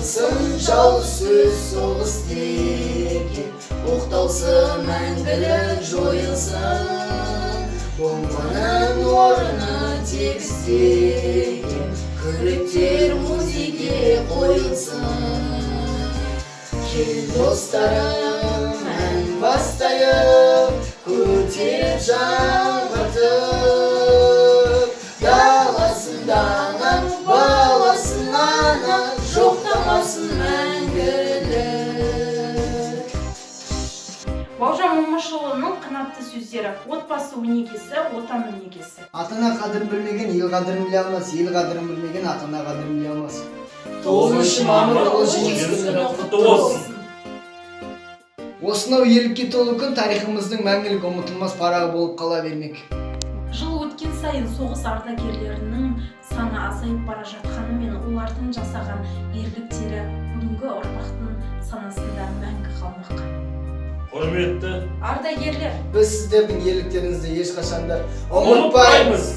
Айтылсын жау сөз соғыс деген, оқталсы мәңгілік жойылсын. Бомбаның орны тегістеген, күректер музейге қойылсын. Кел достарым, ән бастайық, көтер жаңғыртып. Даласын дана, баласын ана, жоқтамасын мәңгілік. Бауыржан Момышұлының қанатты сөздері: отбасы өнегесі, отан өнегесі. Атана қадірін білмеген ел қадірін біле алмас, ел қадірін білмеген атана қадірін біле алмас. 9 мамыр ұлы жеңіс күні құтты болсын. Осынау ерлікке толы күн тарихымыздың мәңгілік ұмытылмас парағы болып қала бермек. Жыл өткен сайын соғыс ардагерлерінің саны азайып бара жатқанымен, олардың жасаған ерліктері бүгінгі ұрпақтың санасында мәңгі қалмақ. Құрметті ардагерлер, Біз сіздердің ерліктеріңізді ешқашанда ұмытпаймыз.